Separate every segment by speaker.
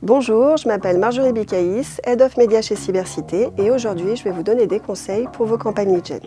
Speaker 1: Bonjour, je m'appelle Marjorie Bicaïs, Head of Media chez Cybercité et aujourd'hui je vais vous donner des conseils pour vos campagnes lead gen.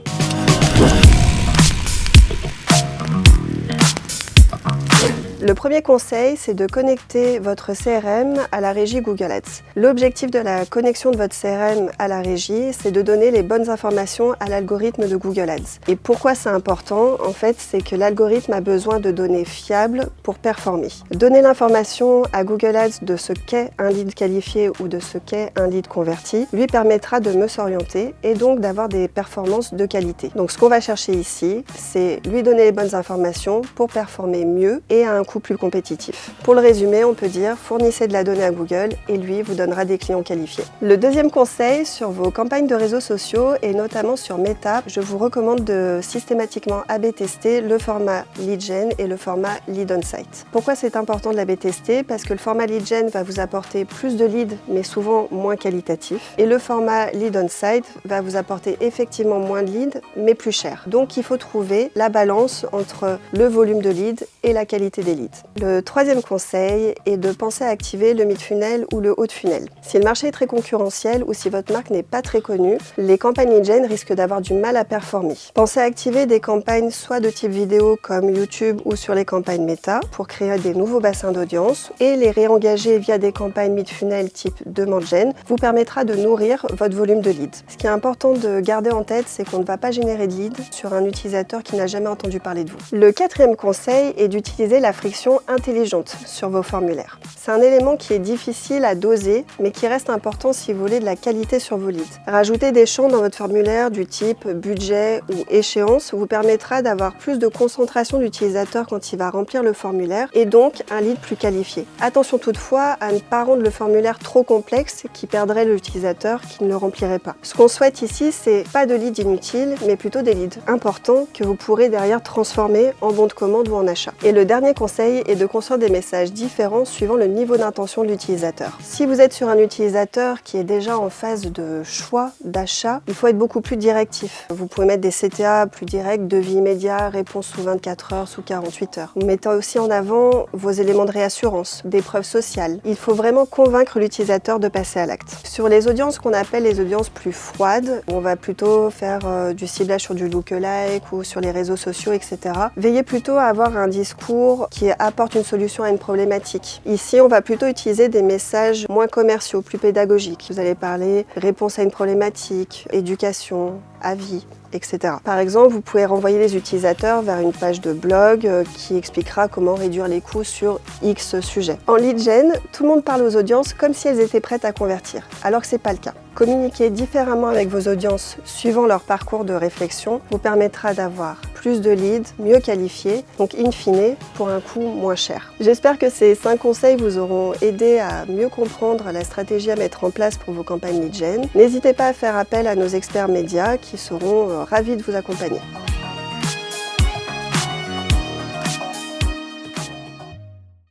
Speaker 1: Le premier conseil, c'est de connecter votre CRM à la régie Google Ads. L'objectif de la connexion de votre CRM à la régie, c'est de donner les bonnes informations à l'algorithme de Google Ads. Et pourquoi c'est important? En fait, c'est que l'algorithme a besoin de données fiables pour performer. Donner l'information à Google Ads de ce qu'est un lead qualifié ou de ce qu'est un lead converti lui permettra de mieux s'orienter et donc d'avoir des performances de qualité. Donc ce qu'on va chercher ici, c'est lui donner les bonnes informations pour performer mieux et à un coût plus compétitif. Pour le résumer, on peut dire fournissez de la donnée à Google et lui vous donnera des clients qualifiés. Le deuxième conseil sur vos campagnes de réseaux sociaux et notamment sur Meta, je vous recommande de systématiquement A/B tester le format lead gen et le format lead on site. Pourquoi c'est important de l'A/B tester? Parce que le format lead gen va vous apporter plus de leads mais souvent moins qualitatifs et le format lead on site va vous apporter effectivement moins de leads mais plus cher. Donc il faut trouver la balance entre le volume de leads et la qualité des leads. Le troisième conseil est de penser à activer le mid-funnel ou le haut de funnel. Si le marché est très concurrentiel ou si votre marque n'est pas très connue, les campagnes lead gen risquent d'avoir du mal à performer. Pensez à activer des campagnes soit de type vidéo comme YouTube ou sur les campagnes Meta pour créer des nouveaux bassins d'audience et les réengager via des campagnes mid-funnel type demande gen vous permettra de nourrir votre volume de leads. Ce qui est important de garder en tête, c'est qu'on ne va pas générer de leads sur un utilisateur qui n'a jamais entendu parler de vous. Le quatrième conseil est d'utiliser la friction intelligente sur vos formulaires. C'est un élément qui est difficile à doser, mais qui reste important si vous voulez de la qualité sur vos leads. Rajouter des champs dans votre formulaire du type budget ou échéance vous permettra d'avoir plus de concentration d'utilisateur quand il va remplir le formulaire et donc un lead plus qualifié. Attention toutefois à ne pas rendre le formulaire trop complexe qui perdrait l'utilisateur qui ne le remplirait pas. Ce qu'on souhaite ici, c'est pas de leads inutiles, mais plutôt des leads importants que vous pourrez derrière transformer en bon de commande ou en achat. Et le dernier conseil est de construire des messages différents suivant le niveau d'intention de l'utilisateur. Si vous êtes sur un utilisateur qui est déjà en phase de choix, d'achat, il faut être beaucoup plus directif. Vous pouvez mettre des CTA plus directs, devis immédiat, réponse sous 24 heures, sous 48 heures. Vous mettez aussi en avant vos éléments de réassurance, des preuves sociales. Il faut vraiment convaincre l'utilisateur de passer à l'acte. Sur les audiences qu'on appelle les audiences plus froides, on va plutôt faire du ciblage sur du lookalike ou sur les réseaux sociaux, etc. Veillez plutôt à avoir un discours qui apporte une solution à une problématique. Ici, on va plutôt utiliser des messages moins commerciaux, plus pédagogiques. Vous allez parler réponse à une problématique, éducation, avis, etc. Par exemple, vous pouvez renvoyer les utilisateurs vers une page de blog qui expliquera comment réduire les coûts sur X sujet. En lead gen, tout le monde parle aux audiences comme si elles étaient prêtes à convertir, alors que ce n'est pas le cas. Communiquer différemment avec vos audiences suivant leur parcours de réflexion vous permettra d'avoir plus de leads, mieux qualifiés, donc in fine pour un coût moins cher. J'espère que ces 5 conseils vous auront aidé à mieux comprendre la stratégie à mettre en place pour vos campagnes lead gen. N'hésitez pas à faire appel à nos experts médias qui seront ravis de vous accompagner.